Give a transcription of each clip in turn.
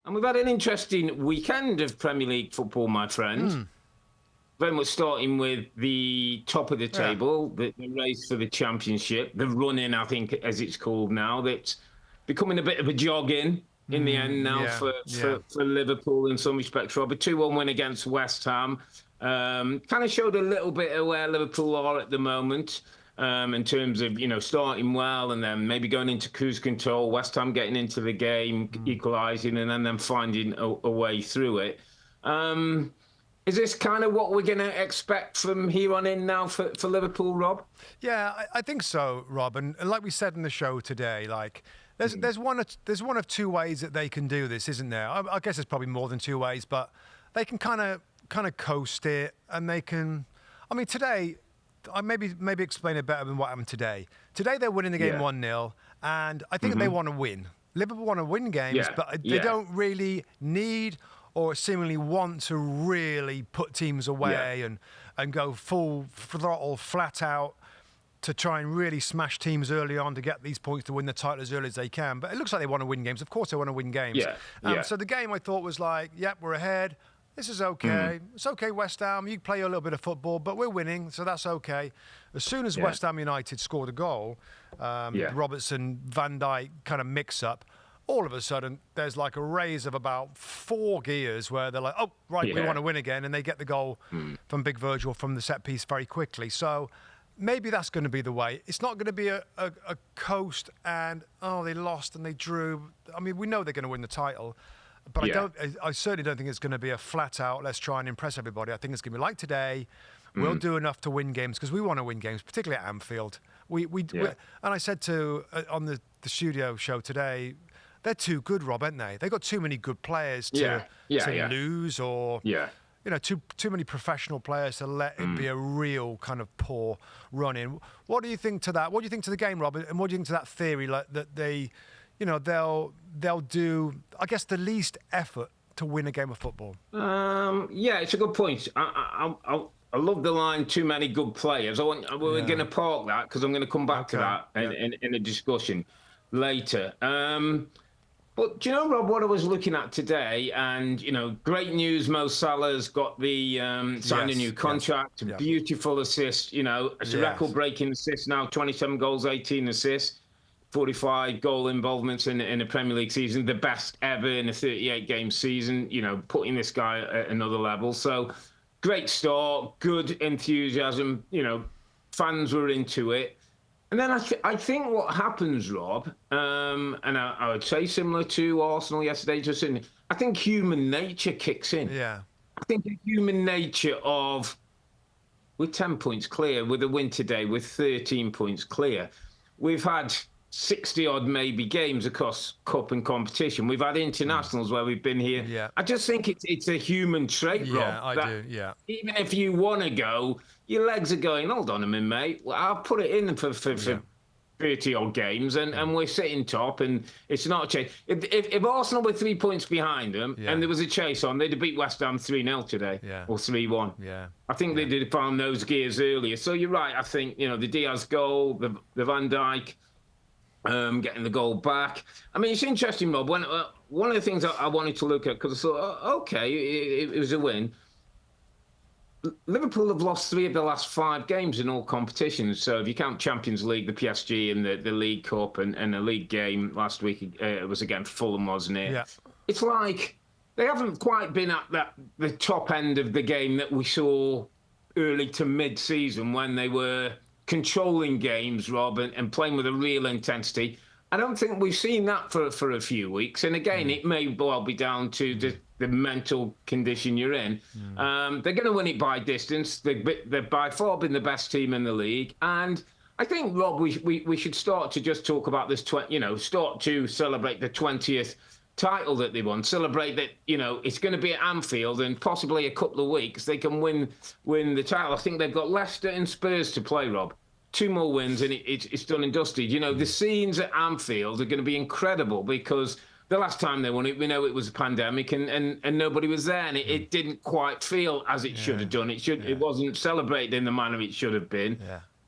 And we've had an interesting weekend of Premier League football, my friend. Very much starting with the top of the table, the race for the championship, the run-in, I think, as it's called now. That's becoming a bit of a jog-in in the end now for Liverpool in some respects. Robbie, 2-1 win against West Ham. Kind of showed a little bit of where Liverpool are at the moment. In terms of, starting well and then maybe going into cruise control, West Ham getting into the game, equalising, and then them finding a way through it. Is this kind of what we're going to expect from here on in now for Liverpool, Rob? Yeah, I think so, Rob. And like we said in the show today, like there's one of two ways that they can do this, isn't there? I guess there's probably more than two ways, but they can kind of coast it, and they can. I mean, today. I maybe explain it better than what happened today. Today they're winning the game 1-0, and I think they want to win. Liverpool want to win games, but they don't really need or seemingly want to really put teams away and go full throttle, flat out to try and really smash teams early on to get these points to win the title as early as they can. But it looks like they want to win games. Of course they want to win games. So the game I thought was like, we're ahead. This is okay. It's okay, West Ham. You play a little bit of football, but we're winning, so that's okay. As soon as West Ham United scored a goal, Robertson, Van Dijk kind of mix up, all of a sudden there's like a raise of about 4 gears where they're like, we want to win again, and they get the goal from Big Virgil from the set piece very quickly. So maybe that's going to be the way. It's not going to be a coast and, they lost and they drew. I mean, we know they're going to win the title. But I certainly don't think it's going to be a flat out, let's try and impress everybody. I think it's going to be like today. We'll do enough to win games because we want to win games, particularly at Anfield. And I said on the studio show today, they're too good, Rob, aren't they? They've got too many good players to lose or too many professional players to let it be a real kind of poor run-in. What do you think to that? What do you think to the game, Rob? And what do you think to that theory that they... they'll do, I guess, the least effort to win a game of football? It's a good point. I love the line, too many good players. We're going to park that because I'm going to come back to that in a discussion later. But do you know, Rob, what I was looking at today? And, great news, Mo Salah's got the signed a new contract, beautiful assist. It's a record-breaking assist now, 27 goals, 18 assists. 45 goal involvements in a Premier League season, the best ever in a 38-game season, putting this guy at another level. So great start, good enthusiasm, fans were into it. And then I think what happens, Rob, and I would say similar to Arsenal yesterday, I think human nature kicks in. Yeah. I think the human nature of, with 10 points clear, with a win today, with 13 points clear, we've had 60-odd maybe games across cup and competition. We've had internationals where we've been here. Yeah. I just think it's a human trait, Rob. Yeah, I do, yeah. Even if you want to go, your legs are going, hold on a minute, mate. Well, I'll put it in for 30-odd games, and we're sitting top, and it's not a chase. If Arsenal were 3 points behind them and there was a chase on, they'd have beat West Ham 3-0 today or 3-1. Yeah. I think they did find those gears earlier. So you're right. I think, the Diaz goal, the Van Dijk, getting the goal back. I mean, it's interesting, Rob. One of the things I wanted to look at, because I thought, it was a win. Liverpool have lost 3 of the last 5 games in all competitions. So if you count Champions League, the PSG, and the League Cup, and the league game last week, it was against Fulham, wasn't it? Yeah. It's like they haven't quite been at the top end of the game that we saw early to mid-season when they were controlling games, Rob, and playing with a real intensity. I don't think we've seen that for a few weeks. And again, it may well be down to the mental condition you're in. They're going to win it by distance. They've by far been the best team in the league. And I think, Rob, we should start to just talk about this, start to celebrate the 20th title that they won. Celebrate that, it's going to be at Anfield, and possibly a couple of weeks they can win the title. I think they've got Leicester and Spurs to play, Rob. 2 more wins and it's done and dusted. The scenes at Anfield are going to be incredible because the last time they won it, we know it was a pandemic and nobody was there, and it didn't quite feel as it should have done. It wasn't celebrated in the manner it should have been.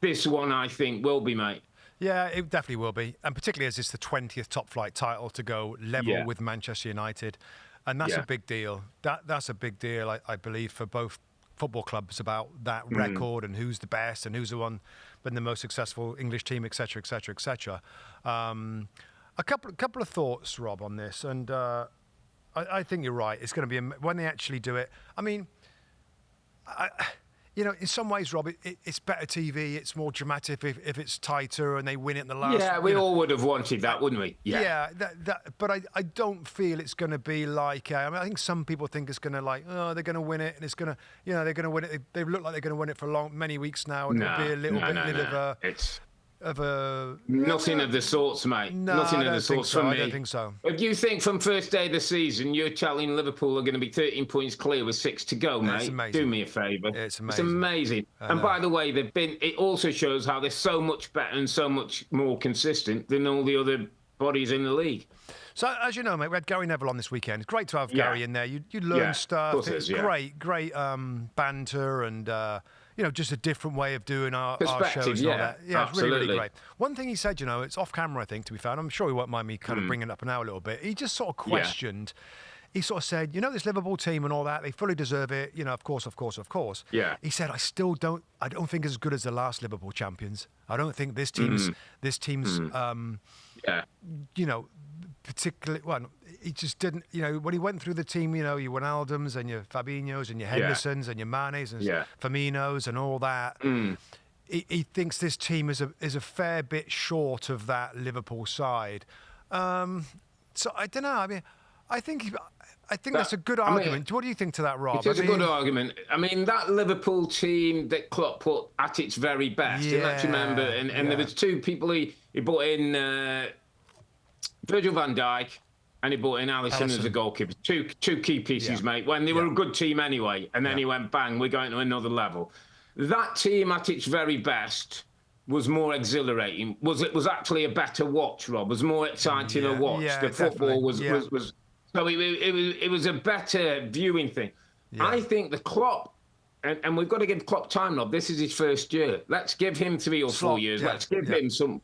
This one, I think, will be, mate. Yeah, it definitely will be, and particularly as it's the 20th top flight title to go level with Manchester United, and that's a big deal. That's a big deal, I believe, for both football clubs about that record and who's the best and who's the one been the most successful English team, etc., etc., etc. A couple of thoughts, Rob, on this, and I think you're right. It's going to be when they actually do it. I mean, in some ways, Rob, it's better TV. It's more dramatic if it's tighter and they win it in the last. Yeah, we all would have wanted that, wouldn't we? Yeah. But I don't feel it's going to be like. I think some people think it's going to they're going to win it and it's going to they're going to win it. They look like they're going to win it for many weeks now, and it'll be a little bit of a nothing of the sorts, mate. No, nothing of the sorts for me. I don't think so. If you think from first day of the season, you're telling Liverpool are going to be 13 points clear with 6 to go, mate. Do me a favour. It's amazing. It's amazing. And by the way, it also shows how they're so much better and so much more consistent than all the other bodies in the league. So, as you know, mate, we had Gary Neville on this weekend. It's great to have Gary in there. You learn stuff. It's great banter and, just a different way of doing our shows and all that. Yeah, it's really, really great. One thing he said, it's off camera, I think, to be fair. I'm sure he won't mind me kind of bringing it up now a little bit. He just sort of questioned. He sort of said, this Liverpool team and all that, they fully deserve it. Of course. Yeah. He said, I don't think it's as good as the last Liverpool champions. I don't think this team's, particularly, well, he just didn't, when he went through the team, your Wijnaldums and your Fabinhos and your Hendersons and your Manes and Firminos and all that. He thinks this team is a fair bit short of that Liverpool side. So I don't know. I mean, I think that's a good argument. What do you think to that, Rob? It's a good argument. I mean, that Liverpool team that Klopp put at its very best. Yeah, let's remember, and there was two people he brought in. Virgil van Dijk, and he brought in Alisson as a goalkeeper. Two key pieces, mate, when they were a good team anyway. And then he went, bang, we're going to another level. That team at its very best was more exhilarating. It was actually a better watch, Rob. It was more exciting a watch. The football was so it was a better viewing thing. Yeah. I think the Klopp, and we've got to give Klopp time, Rob. This is his first year. Let's give him 3 or 4 years. Let's give him some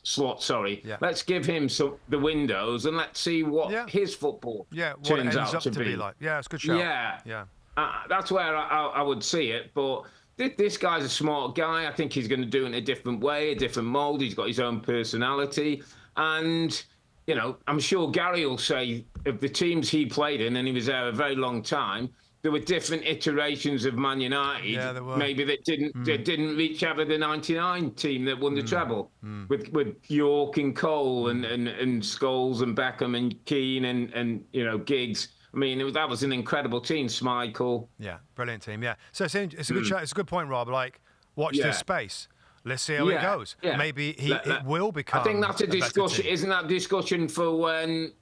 slot. Sorry. Yeah. Let's give him the windows and let's see what his football turns out to be like. Yeah, it's a good show. Yeah. That's where I would see it. But this guy's a smart guy. I think he's going to do it in a different way, a different mould. He's got his own personality. And, I'm sure Gary will say of the teams he played in, and he was there a very long time, there were different iterations of Man United. Yeah, there were. Maybe that didn't reach ever the '99 team that won the treble with York and Cole and Scholes and Beckham and Keane and Giggs. I mean, that was an incredible team. Schmeichel. Yeah, brilliant team. Yeah, so it's a good show. It's a good point, Rob. Like, watch this space. Let's see how it goes. Yeah. Maybe it will become. I think that's a discussion. Isn't that discussion for when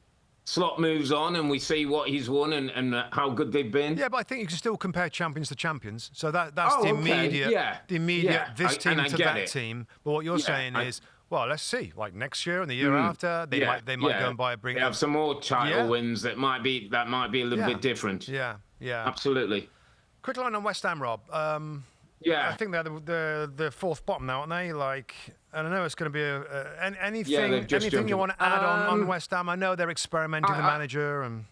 Slot moves on and we see what he's won and how good they've been? Yeah, but I think you can still compare champions to champions. So that's the immediate this team to that team. But what you're saying is, well, let's see. Like next year and the year after, they might go and buy a bring. They have some more title wins that might be a little bit different. Yeah, absolutely. Quick line on West Ham, Rob. I think they're the fourth bottom now, aren't they? Like, I don't know. It's going to be anything you want to add on West Ham? I know they're experimenting the manager and.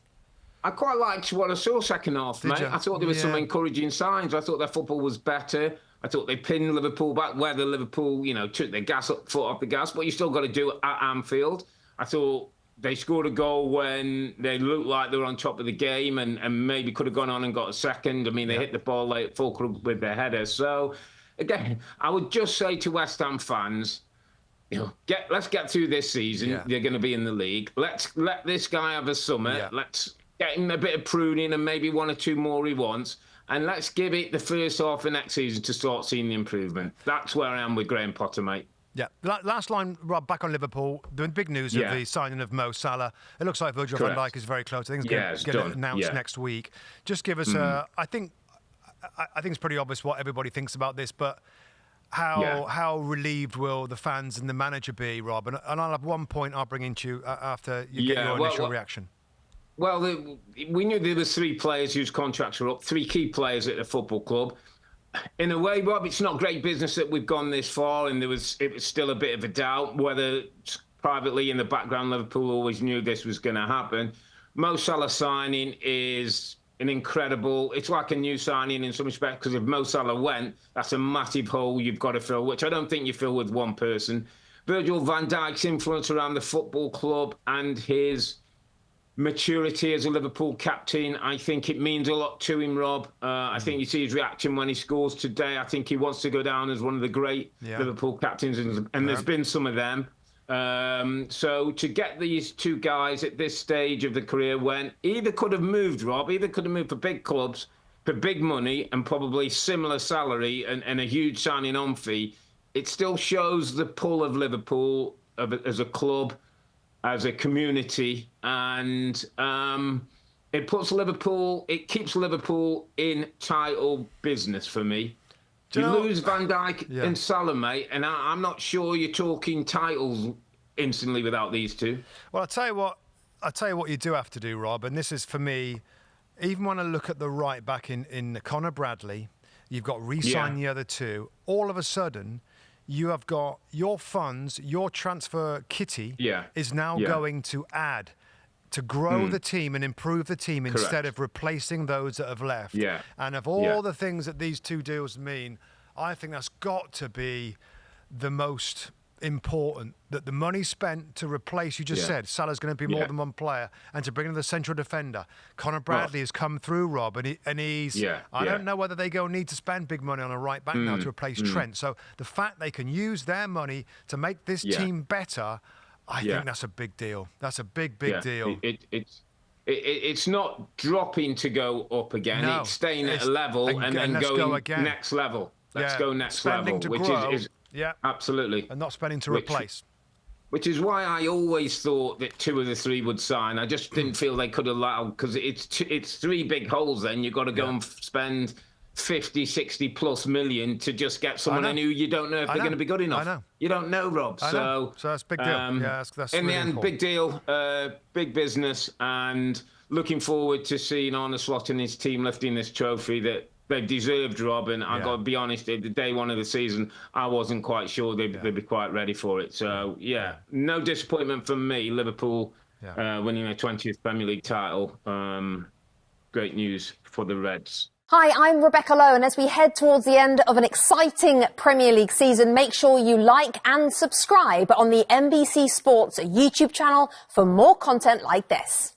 I quite liked what I saw second half, mate. I thought there were some encouraging signs. I thought their football was better. I thought they pinned Liverpool back, whether Liverpool, took their foot off the gas, but you still got to do it at Anfield. I thought they scored a goal when they looked like they were on top of the game and maybe could have gone on and got a second. I mean, they hit the ball late at Fulcrum with their header. So, again, I would just say to West Ham fans, let's get through this season. Yeah. They're going to be in the league. Let's let this guy have a summer. Yeah. Let's get him a bit of pruning and maybe 1 or 2 more he wants. And let's give it the first half of next season to start seeing the improvement. That's where I am with Graham Potter, mate. Yeah. Last line, Rob, back on Liverpool. The big news of the signing of Mo Salah. It looks like Virgil van Dijk is very close. I think it's going to announced next week. Just give us I think it's pretty obvious what everybody thinks about this, but how relieved will the fans and the manager be, Rob? And I'll have one point I'll bring into you after you get your initial reaction. Well, we knew there were 3 players whose contracts were up, 3 key players at the football club. in a way, Rob, it's not great business that we've gone this far, and it was still a bit of a doubt whether privately in the background Liverpool always knew this was going to happen. Mo Salah signing is an incredible. It's like a new signing in some respect, because if Mo Salah went, that's a massive hole you've got to fill, which I don't think you fill with one person. Virgil van Dijk's influence around the football club and his maturity as a Liverpool captain, I think it means a lot to him, Rob. I think you see his reaction when he scores today. I think he wants to go down as one of the great Liverpool captains, and there's been some of them. So to get these two guys at this stage of the career, when either could have moved, Rob, either could have moved for big clubs, for big money, and probably similar salary and a huge signing on fee, it still shows the pull of Liverpool as a club, as a community, and it keeps Liverpool in title business for me. You lose Van Dijk and Salah, mate, and I'm not sure you're talking titles instantly without these two. Well, I'll tell you what you do have to do, Rob, and this is for me, even when I look at the right back in Connor Bradley, you've got re-signed the other two, all of a sudden you have got your funds, your transfer kitty is now going to add to grow the team and improve the team instead of replacing those that have left. And of all the things that these two deals mean, I think that's got to be the most important, that the money spent to replace, you just said, Salah's going to be more than one player, and to bring in the central defender. Connor Bradley has come through, Rob, and he's, I don't know whether they need to spend big money on a right back now to replace Trent. So the fact they can use their money to make this team better, I think that's a big deal. That's a big deal. It's not dropping to go up again. No, it's staying at a level and then going next level. Let's go next spending level, which grow, is absolutely. And not spending to replace. Which is why I always thought that two of the three would sign. I just didn't feel they could allow, because it's three big holes then. You've got to go and spend 50, 60 plus million to just get someone in who you don't know if they're going to be good enough. I know. You don't know, Rob. So that's a big deal. That's in really the end, important. big deal, big business, and looking forward to seeing Arne Slot and his team lifting this trophy that they've deserved, Rob. And I've got to be honest, the day one of the season, I wasn't quite sure they'd be quite ready for it. So, no disappointment from me. Liverpool winning their 20th Premier League title. Great news for the Reds. Hi, I'm Rebecca Lowe, and as we head towards the end of an exciting Premier League season, make sure you like and subscribe on the NBC Sports YouTube channel for more content like this.